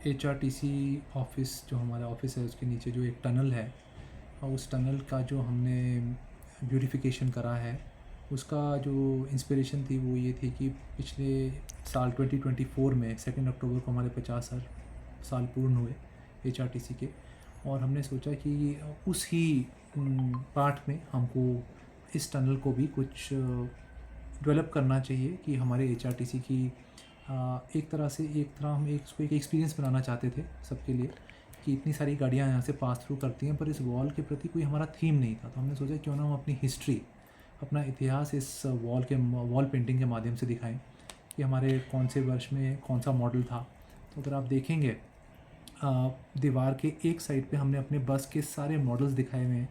HRTC office जो हमारा office है उसके नीचे जो एक टनल है और उस टनल का जो हमने ब्यूटिफिकेशन करा है उसका जो इंस्पिरेशन थी वो ये थी कि पिछले साल 2024 में 2 अक्टूबर को हमारे 50 साल पूर्ण हुए HRTC के। और हमने सोचा कि उस ही पार्ट में हमको इस टनल को भी कुछ डेवलप करना चाहिए कि हमारे HRTC की एक तरह हम उसको एक एक्सपीरियंस बनाना चाहते थे सबके लिए कि इतनी सारी गाड़ियाँ यहाँ से पास थ्रू करती हैं, पर इस वॉल के प्रति कोई हमारा थीम नहीं था। तो हमने सोचा क्यों ना हम अपनी हिस्ट्री, अपना इतिहास इस वॉल पेंटिंग के माध्यम से दिखाएं कि हमारे कौन से वर्ष में कौन सा मॉडल था। तो अगर आप देखेंगे दीवार के एक साइड पे हमने अपने बस के सारे मॉडल्स दिखाए हुए हैं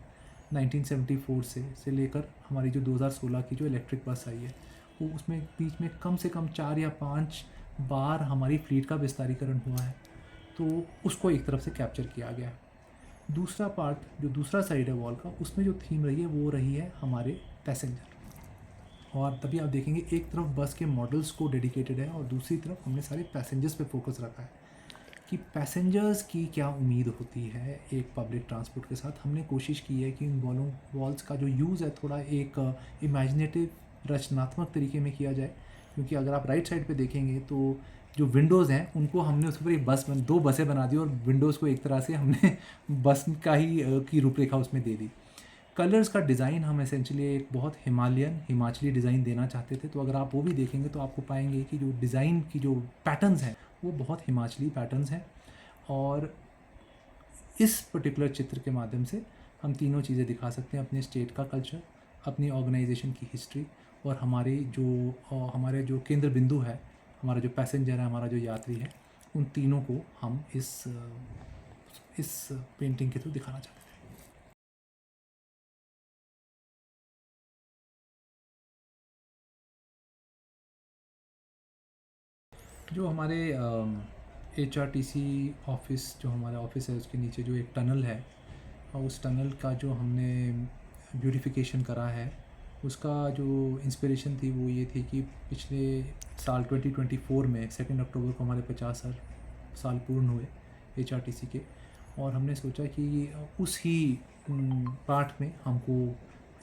1974 से लेकर हमारी जो 2016 की जो इलेक्ट्रिक बस आई है, वो उसमें बीच में कम से कम 4 या 5 बार हमारी फ्लीट का विस्तारीकरण हुआ है। तो उसको एक तरफ से कैप्चर किया गया है। दूसरा पार्ट, जो दूसरा साइड है वॉल का, उसमें जो थीम रही है वो रही है हमारे पैसेंजर। और तभी आप देखेंगे एक तरफ बस के मॉडल्स को डेडिकेटेड है और दूसरी तरफ हमने सारे पैसेंजर्स पे फोकस रखा है कि पैसेंजर्स की क्या उम्मीद होती है एक पब्लिक ट्रांसपोर्ट के साथ। हमने कोशिश की है कि इन वॉल्स का जो यूज़ है थोड़ा एक इमेजिनेटिव, रचनात्मक तरीके में किया जाए। क्योंकि अगर आप राइट साइड पे देखेंगे तो जो विंडोज़ हैं उनको हमने उसके ऊपर एक दो बसें बना दी और विंडोज़ को एक तरह से हमने बस का ही की रूपरेखा उसमें दे दी। कलर्स का डिज़ाइन हम एसेंशियली एक बहुत हिमाचली डिज़ाइन देना चाहते थे। तो अगर आप वो भी देखेंगे तो आपको पाएंगे कि जो डिज़ाइन की जो पैटर्न्स हैं वो बहुत हिमाचली पैटर्न्स हैं। और इस पर्टिकुलर चित्र के माध्यम से हम तीनों चीज़ें दिखा सकते हैं, अपने स्टेट का कल्चर, अपनी ऑर्गेनाइजेशन की हिस्ट्री और हमारे जो केंद्र बिंदु है, हमारा जो पैसेंजर है, हमारा जो यात्री है, उन तीनों को हम इस पेंटिंग के थ्रू दिखाना चाहते हैं। जो हमारे HRTC ऑफ़िस जो हमारा ऑफ़िस है उसके नीचे जो एक टनल है और उस टनल का जो हमने ब्यूटिफिकेशन करा है उसका जो इंस्पिरेशन थी वो ये थी कि पिछले साल 2024 में 2 अक्टूबर को हमारे 50 साल पूर्ण हुए HRTC के। और हमने सोचा कि उस ही पार्ट में हमको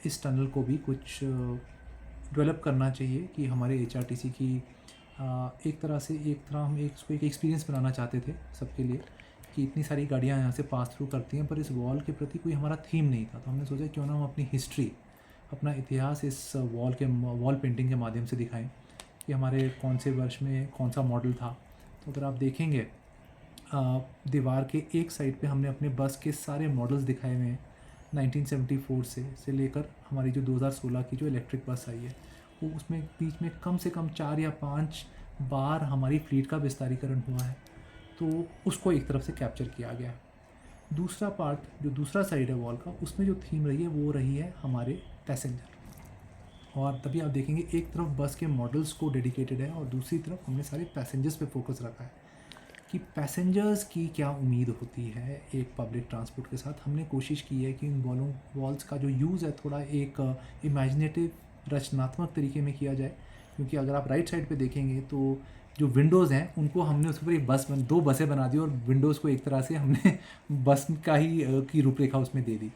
इस टनल को भी कुछ डेवलप करना चाहिए कि हमारे HRTC की एक तरह हम उसको एक एक्सपीरियंस बनाना चाहते थे सबके लिए कि इतनी सारी गाड़ियाँ यहाँ से पास थ्रू करती हैं, पर इस वॉल के प्रति कोई हमारा थीम नहीं था। तो हमने सोचा क्यों ना हम अपनी हिस्ट्री, अपना इतिहास इस वॉल पेंटिंग के माध्यम से दिखाएं कि हमारे कौन से वर्ष में कौन सा मॉडल था। तो अगर आप देखेंगे दीवार के एक साइड पे हमने अपने बस के सारे मॉडल्स दिखाए हुए हैं 1974 से लेकर हमारी जो 2016 की जो इलेक्ट्रिक बस आई है, वो उसमें बीच में कम से कम 4 या 5 बार हमारी फ्लीट का विस्तारीकरण हुआ है। तो उसको एक तरफ से कैप्चर किया गया है। दूसरा पार्ट, जो दूसरा साइड है वॉल का, उसमें जो थीम रही है वो रही है हमारे पैसेंजर। और तभी आप देखेंगे एक तरफ बस के मॉडल्स को डेडिकेटेड है और दूसरी तरफ हमने सारे पैसेंजर्स पे फोकस रखा है कि पैसेंजर्स की क्या उम्मीद होती है एक पब्लिक ट्रांसपोर्ट के साथ। हमने कोशिश की है कि इन वॉल्स का जो यूज़ है थोड़ा एक इमेजिनेटिव, रचनात्मक तरीके में किया जाए। क्योंकि अगर आप राइट साइड पे देखेंगे तो जो विंडोज़ हैं उनको हमने उसके ऊपर दो बसें बना दी और विंडोज़ को एक तरह से हमने बस का ही की रूपरेखा उसमें दे दी।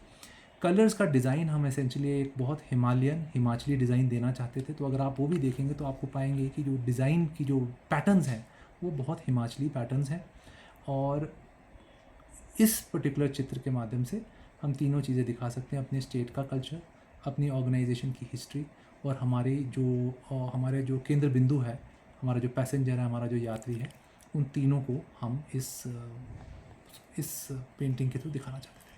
कलर्स का डिज़ाइन हम एसेंशियली एक बहुत हिमाचली डिज़ाइन देना चाहते थे। तो अगर आप वो भी देखेंगे तो आपको पाएंगे कि जो डिज़ाइन की जो पैटर्न्स हैं वो बहुत हिमाचली पैटर्न्स हैं। और इस पर्टिकुलर चित्र के माध्यम से हम तीनों चीज़ें दिखा सकते हैं, अपने स्टेट का कल्चर, अपनी ऑर्गेनाइजेशन की हिस्ट्री और हमारे जो केंद्र बिंदु है, हमारा जो पैसेंजर है, हमारा जो यात्री है, उन तीनों को हम इस पेंटिंग के थ्रू दिखाना चाहते हैं।